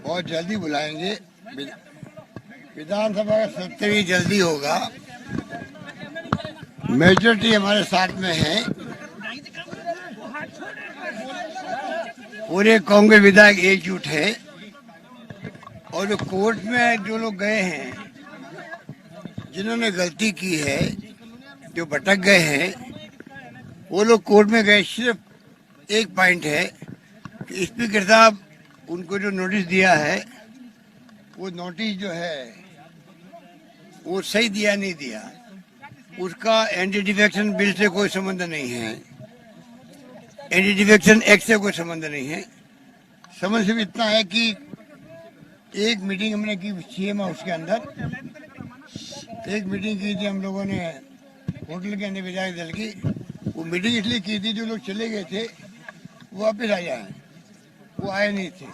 बहुत जल्दी बुलाएंगे। विधानसभा का सत्र भी जल्दी होगा। मेजोरिटी हमारे साथ में है। पूरे कांग्रेस विधायक एकजुट है। और जो कोर्ट में जो लोग गए हैं, जिन्होंने गलती की है, जो भटक गए हैं, वो लोग कोर्ट में गए। सिर्फ एक पॉइंट है कि स्पीकर साहब उनको जो नोटिस दिया है, वो नोटिस जो है वो सही दिया नहीं दिया। उसका एंटी डिफेक्शन बिल से कोई संबंध नहीं है, एंटी डिफेक्शन एक्ट से कोई संबंध नहीं है। समझ सिर्फ इतना है कि एक मीटिंग हमने की सीएम हाउस के अंदर, एक मीटिंग की थी हम लोगों ने होटल के अंदर विधायक दल की। वो मीटिंग इसलिए की थी, जो लोग चले गए थे वो वापस आ जाए, वो आए नहीं थे।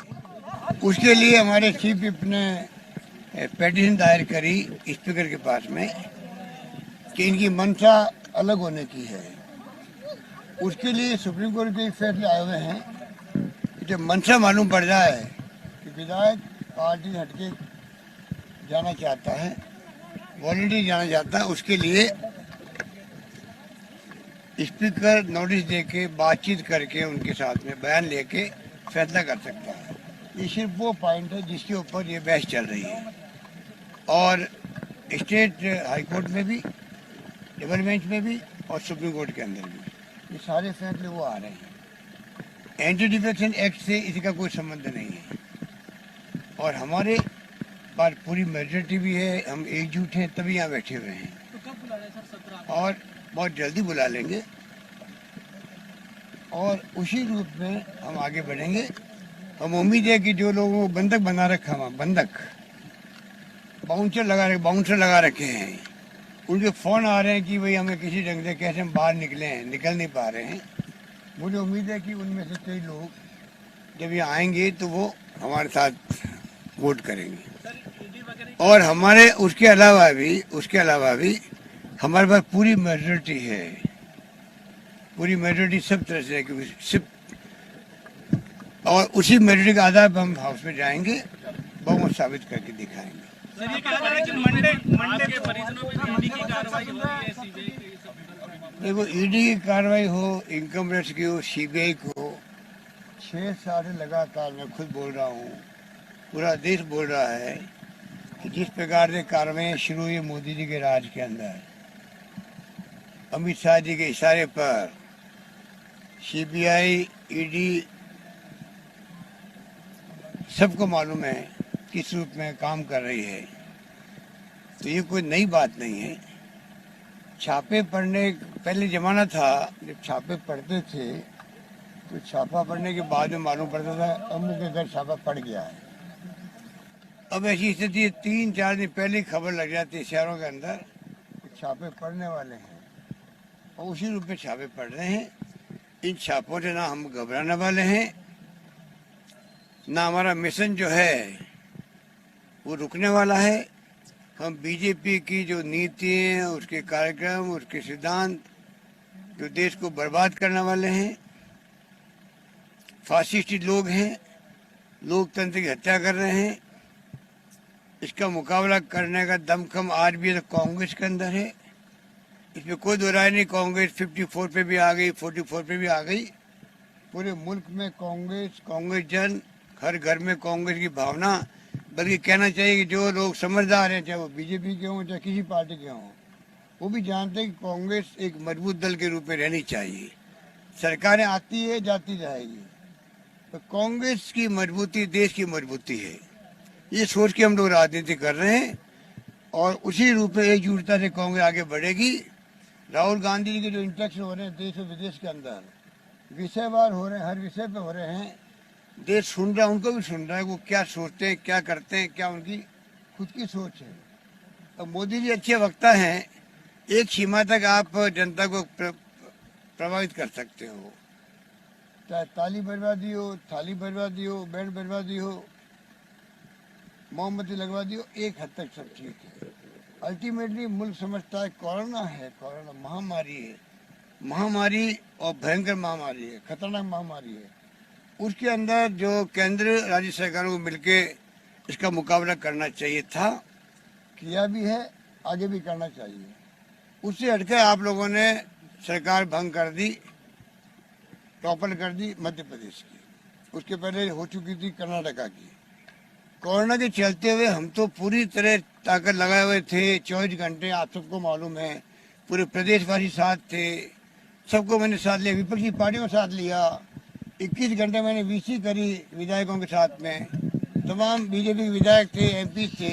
उसके लिए हमारे चीफ विप ने पेटिशन दायर करी स्पीकर के पास में कि इनकी मंशा अलग होने की है। उसके लिए सुप्रीम कोर्ट के फैसले आए हुए हैं कि जब मंशा मालूम पड़ जाए कि विधायक पार्टी हटके जाना चाहता है, वॉलंटियर जाना चाहता है, उसके लिए स्पीकर नोटिस देके बातचीत करके उनके साथ में बयान लेके फैसला कर सकता है। ये सिर्फ वो पॉइंट है जिसके ऊपर ये बहस चल रही है। और स्टेट हाई कोर्ट में भी, डबल बेंच में भी और सुप्रीम कोर्ट के अंदर भी ये सारे फैसले वो आ रहे हैं। एंटी डिफेक्शन एक्ट से इसका कोई संबंध नहीं है। और हमारे पास पूरी मेजोरिटी भी है, हम एकजुट हैं, तभी यहाँ बैठे हुए हैं। तो कब बुला रहे हैं सर? 17 और बहुत जल्दी बुला लेंगे और उसी रूप में हम आगे बढ़ेंगे। हम उम्मीद है कि जो लोगों को बंधक बना रखा है, बंधक बाउंसर लगा रखे हैं, उनके फ़ोन आ रहे हैं कि भाई हमें किसी ढंग से कैसे हम बाहर निकल नहीं पा रहे हैं। मुझे उम्मीद है कि उनमें से कई लोग जब ये आएंगे तो वो हमारे साथ वोट करेंगे। और हमारे उसके अलावा भी हमारे पास पूरी मेजोरिटी है, पूरी मेजोरिटी सब तरह से, सिर्फ और उसी मेजोरिटी के आधार पर हम हाउस में जाएंगे, बहुमत साबित करके दिखाएंगे। सर ये कहा जा रहा है कि मंडे के मरीजों पे ईडी की कार्रवाई हो रही है, सीबीआई की। देखो, ईडी की कार्रवाई हो, इनकम टैक्स की हो, सीबीआई को हो, 6 साल लगातार मैं खुद बोल रहा हूँ, पूरा देश बोल रहा है कि जिस प्रकार से कार्रवाई शुरू हुई मोदी जी के राज के अंदर, अमित शाह जी के इशारे पर सीबीआई, ईडी, सबको मालूम है किस रूप में काम कर रही है। तो ये कोई नई बात नहीं है। छापे पड़ने पहले ज़माना था जब छापे पड़ते थे तो छापा पड़ने के बाद में मालूम पड़ता था अमुक के घर छापा पड़ गया है। अब ऐसी स्थिति 3-4 दिन पहले ही खबर लग जाती है शहरों के अंदर कि छापे पड़ने वाले हैं, और उसी रूप में छापे पड़ रहे हैं। इन छापों से ना हम घबराने वाले हैं, ना हमारा मिशन जो है वो रुकने वाला है। हम बीजेपी की जो नीति हैं, उसके कार्यक्रम, उसके सिद्धांत जो देश को बर्बाद करने वाले हैं, फासिस्टी लोग हैं, लोकतंत्र की हत्या कर रहे हैं, इसका मुकाबला करने का दमखम आज भी तो कांग्रेस के अंदर है। इसमें कोई दो राय नहीं। कांग्रेस 54 पे भी आ गई, 44 पे भी आ गई। पूरे मुल्क में कांग्रेस जन, हर घर में कांग्रेस की भावना। बल्कि कहना चाहिए कि जो लोग समझदार हैं, चाहे वो बीजेपी के हों चाहे किसी पार्टी के हों, वो भी जानते हैं कि कांग्रेस एक मजबूत दल के रूप में रहनी चाहिए। सरकारें आती है जाती रहेगी, तो कांग्रेस की मजबूती देश की मजबूती है। ये सोच के हम लोग राजनीति कर रहे हैं और उसी रूप में एकजुटता से कांग्रेस आगे बढ़ेगी। राहुल गांधी जी के जो इंटरेक्शन हो रहे हैं देश और विदेश के अंदर, विषयवार हो रहे हैं, हर विषय पे हो रहे हैं, देश सुन रहा है, उनको भी सुन रहा है, वो क्या सोचते हैं, क्या करते हैं, क्या उनकी खुद की सोच है। अब मोदी जी अच्छे वक्ता हैं, एक सीमा तक आप जनता को प्रभावित कर सकते हो, चाहे ताली बर्बादी हो, थाली बर्बादी हो, बैंड बर्बादी हो, मोमबत्ती लगवा दी हो, एक हद तक सब ठीक है। अल्टीमेटली मुल्क समझता है कोरोना है, कोरोना महामारी है, महामारी और भयंकर महामारी है, खतरनाक महामारी है। उसके अंदर जो केंद्र राज्य सरकारों को मिलके इसका मुकाबला करना चाहिए था, किया भी है, आगे भी करना चाहिए। उससे हटकर आप लोगों ने सरकार भंग कर दी, टॉपल कर दी मध्य प्रदेश की। उसके पहले हो चुकी थी कर्नाटका की। कोरोना के चलते हुए हम तो पूरी तरह ताकत लगाए हुए थे, 24 घंटे, आप सबको मालूम है, पूरे प्रदेशवासी साथ थे, सबको मैंने साथ लिया, विपक्षी पार्टियों को साथ लिया। 21 घंटे मैंने वीसी करी विधायकों के साथ में, तमाम बीजेपी के विधायक थे, एमपी थे,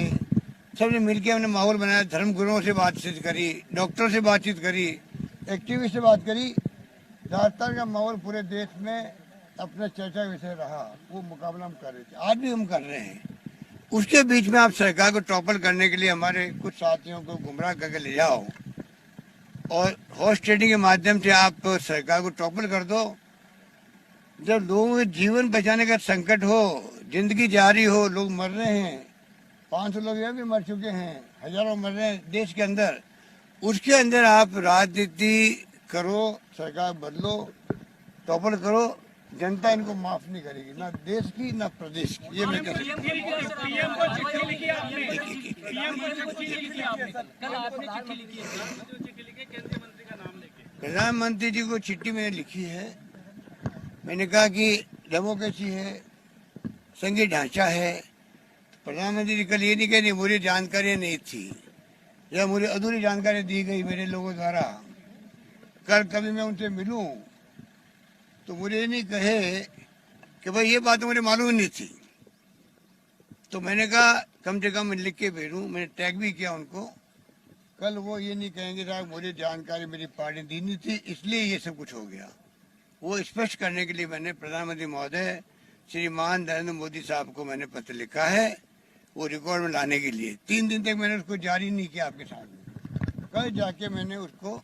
सबने मिलकर हमने माहौल बनाया। धर्मगुरुओं से बातचीत करी, डॉक्टरों से बातचीत करी, एक्टिविस्ट से बात करी। राजस्थान का माहौल पूरे देश में अपना चर्चा विषय रहा, वो मुकाबला हम कर रहे थे, आज भी हम कर रहे हैं। उसके बीच में आप सरकार को टॉपल करने के लिए हमारे कुछ साथियों को गुमराह करके ले जाओ और हॉर्स ट्रेडिंग के माध्यम से आप सरकार को टॉपल कर दो। जब लोगों के जीवन बचाने का संकट हो, जिंदगी जारी हो, लोग मर रहे हैं, 500 लोग यह भी मर चुके हैं, हजारों मर रहे हैं देश के अंदर, उसके अंदर आप राजनीति करो, सरकार बदलो, टॉपल करो, जनता इनको माफ नहीं करेगी, ना देश की ना प्रदेश की। ये मैं कह सकता पीएम को चिट्ठी लिखी आपने, पीएम को चिट्ठी लिखी आपने, कल आपने चिट्ठी लिखी है, जो चिट्ठी लिखी केंद्रीय मंत्री का नाम लेके। प्रधानमंत्री जी को चिट्ठी मैंने लिखी है। मैंने कहा कि डेमोक्रेसी है, संघीय ढांचा है। प्रधानमंत्री जी कल ये नहीं कह, मुझे जानकारी नहीं थी या मुझे अधूरी जानकारी दी गई मेरे लोगों द्वारा। कल कभी मैं उनसे मिलूं तो मुझे ये नहीं कहे कि भाई ये बात मुझे मालूम नहीं थी। तो मैंने कहा कम से कम मैं लिख के भेजूं, मैंने टैग भी किया उनको। कल वो ये नहीं कहेंगे साहब मुझे जानकारी मेरी पार्टी दी नहीं थी इसलिए ये सब कुछ हो गया। वो स्पष्ट करने के लिए मैंने प्रधानमंत्री महोदय श्रीमान नरेंद्र मोदी साहब को मैंने पत्र लिखा है, वो रिकॉर्ड में लाने के लिए। 3 दिन तक मैंने उसको जारी नहीं किया आपके सामने। कल जाके मैंने उसको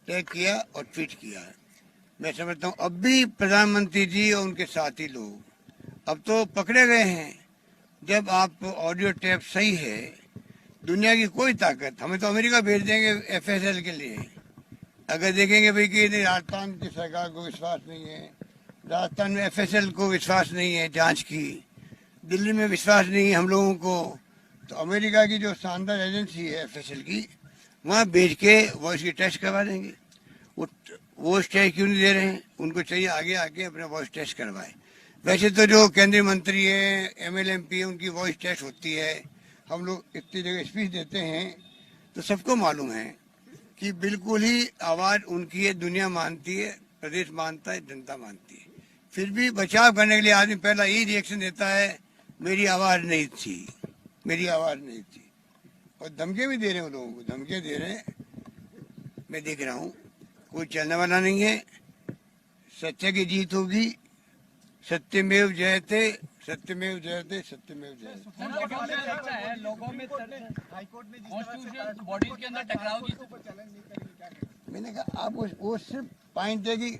टैग किया और ट्वीट किया। मैं समझता हूँ अब भी प्रधानमंत्री जी और उनके साथी लोग अब तो पकड़े गए हैं। जब आप ऑडियो टेप सही है, दुनिया की कोई ताकत, हमें तो अमेरिका भेज देंगे एफएसएल के लिए। अगर देखेंगे भाई कि राजस्थान की सरकार को विश्वास नहीं है, राजस्थान में एफएसएल को विश्वास नहीं है जांच की, दिल्ली में विश्वास नहीं है हम लोगों को, तो अमेरिका की जो शानदार एजेंसी है एफएसएल की, वहाँ भेज के वो इसकी टेस्ट करवा देंगे। वो टेस्ट क्यों नहीं दे रहे हैं? उनको चाहिए आगे आके अपना वॉइस टेस्ट करवाए। वैसे तो जो केंद्रीय मंत्री है, एमएलएमपी है, उनकी वॉइस टेस्ट होती है। हम लोग इतनी जगह स्पीच देते हैं तो सबको मालूम है कि बिल्कुल ही आवाज़ उनकी है, दुनिया मानती है, प्रदेश मानता है, जनता मानती है। फिर भी बचाव करने के लिए आदमी पहला यही रिएक्शन देता है, मेरी आवाज़ नहीं थी, मेरी आवाज़ नहीं थी। और धमकियाँ भी दे रहे हैं, लोगों को धमकियाँ दे रहे हैं, मैं देख रहा हूँ। कोई चलने वाला नहीं है, सत्य की जीत होगी, सत्यमेव जयते, सत्यमेव जयते, सत्यमेव जयते। लोगों में कॉन्स्टिट्यूशनल बॉडीज के अंदर टकराव की मैंने कहा आप वो सिर्फ पॉइंट है कि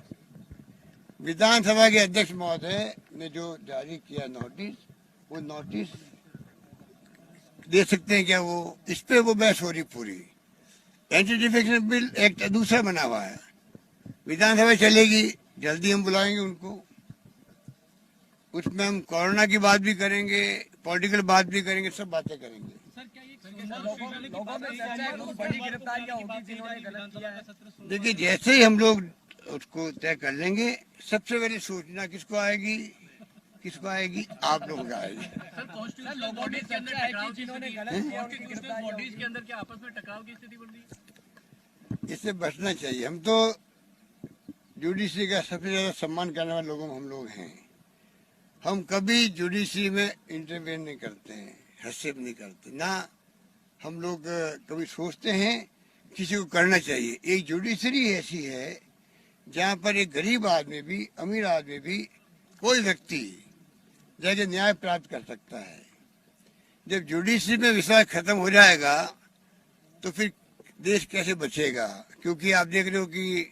विधानसभा के अध्यक्ष महोदय ने जो जारी किया नोटिस, वो नोटिस दे सकते हैं क्या? वो इस पे वो बहस हो रही पूरी। एंटी डिफेक्शन बिल एक्ट दूसरा बना हुआ है, विधानसभा चलेगी, जल्दी हम बुलाएंगे उनको। उसमें हम कोरोना की बात भी करेंगे, पॉलिटिकल बात भी करेंगे, सब बातें करेंगे। देखिए जैसे ही हम लोग उसको तय कर लेंगे, सबसे पहले सूचना किसको आएगी, किसको आएगी? आप लोगों को आएगी। इससे बचना चाहिए। हम तो जुडिशरी का सबसे ज्यादा सम्मान करने वाले लोगों हम लोग हैं। हम कभी जुडिशरी में इंटरवेन नहीं करते हैं, हस्तक्षेप नहीं करते, ना हम लोग कभी सोचते हैं किसी को करना चाहिए। एक जुडिशरी ऐसी है जहाँ पर एक गरीब आदमी भी, अमीर आदमी भी, कोई व्यक्ति जाके न्याय प्राप्त कर सकता है। जब जुडिशरी में विश्वास खत्म हो जाएगा तो फिर देश कैसे बचेगा? क्योंकि आप देख रहे हो कि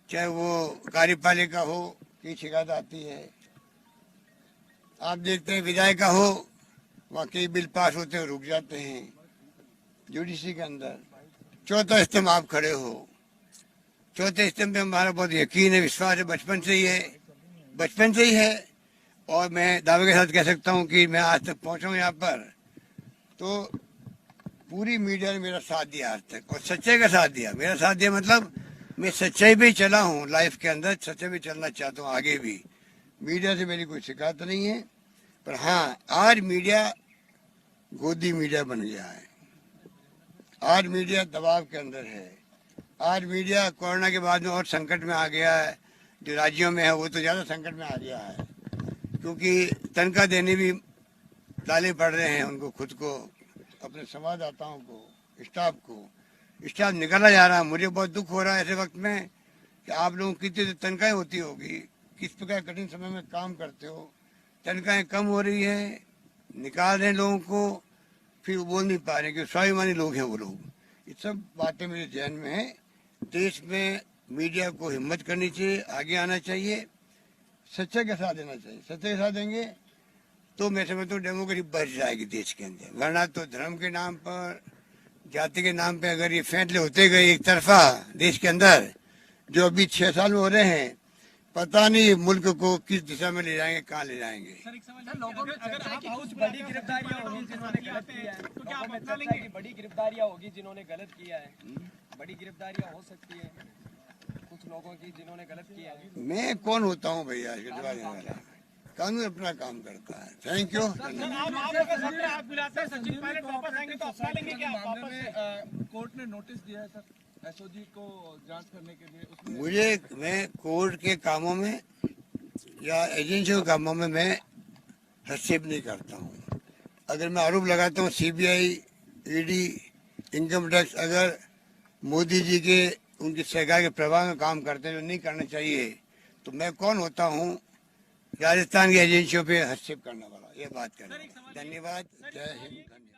चाहे वो कार्यपालिका हो, की शिकायत आती है, आप देखते हैं विधायिका हो, वहाँ कई बिल पास होते हैं रुक जाते हैं जुडिशरी के अंदर। चौथा स्तंभ आप खड़े हो, चौथे स्तंभ पे हमारा बहुत यकीन है, विश्वास है, बचपन से ही है। और मैं दावे के साथ कह सकता हूँ कि मैं आज तक पहुँचा हूँ यहाँ पर, तो पूरी मीडिया ने मेरा साथ दिया आज तक, और सच्चाई का साथ दिया। मेरा साथ दिया मतलब मैं सच्चाई पे ही चला हूँ, लाइफ के अंदर सच्चाई पे चलना चाहता हूँ आगे भी। मीडिया से मेरी कोई शिकायत नहीं है, पर हाँ, आज मीडिया गोदी मीडिया बन गया है। आज मीडिया दबाव के अंदर है। आज मीडिया कोरोना के बाद में और संकट में आ गया है। जो राज्यों में है वो तो ज़्यादा संकट में आ गया है, क्योंकि तनख्वाह देने भी ताले पड़ रहे हैं उनको, खुद को, अपने संवाददाताओं को, स्टाफ निकाला जा रहा है। मुझे बहुत दुख हो रहा है ऐसे वक्त में कि आप लोगों की कितनी तनख्वाहें होती होगी, किस प्रकार कठिन समय में काम करते हो, तनख्वाहें कम हो रही है, निकाल रहे हैं लोगों को, फिर वो बोल नहीं पा रहे क्योंकि स्वाभिमानी लोग हैं वो लोग। ये सब बातें मेरे ध्यान में है। देश में मीडिया को हिम्मत करनी चाहिए, आगे आना चाहिए, सच्चाई का साथ देना चाहिए। सच्चाई का साथ देंगे तो मैं समझता हूँ डेमोक्रेसी बढ़ जाएगी देश के अंदर, वरना तो धर्म के नाम पर, जाति के नाम पे अगर ये फैसले होते गए एक तरफा देश के अंदर, जो अभी 6 साल में हो रहे हैं, पता नहीं मुल्क को किस दिशा में ले जाएंगे, कहाँ ले जाएंगे। सर एक सवाल, अगर आप कुछ बड़ी गिरफ्तारियां होगी जिन्होंने गलत किया है, तो क्या आप अपना लेंगे? बड़ी गिरफ्तारियां होगी जिन्होंने गलत किया है, बड़ी गिरफ्तारियां हो सकती है कुछ लोगों की जिन्होंने गलत किया है। मैं कौन होता हूँ भैया इसके जवाब देने वाला? कानून अपना काम करता है। Thank you. कोर्ट ने नोटिस दिया है सर एसओजी को जांच करने के लिए, उसमें मैं कोर्ट के कामों में या एजेंसियों के कामों में मैं हस्तक्षेप नहीं करता हूँ। अगर मैं आरोप लगाता हूँ सीबीआई, ईडी, इनकम टैक्स अगर मोदी जी के, उनकी सरकार के प्रभाव में काम करते हैं जो नहीं करना चाहिए, तो मैं कौन होता हूँ राजस्थान की एजेंसियों पे हस्तक्षेप करने वाला? ये बात करना। धन्यवाद। जय हिंद। धन्यवाद।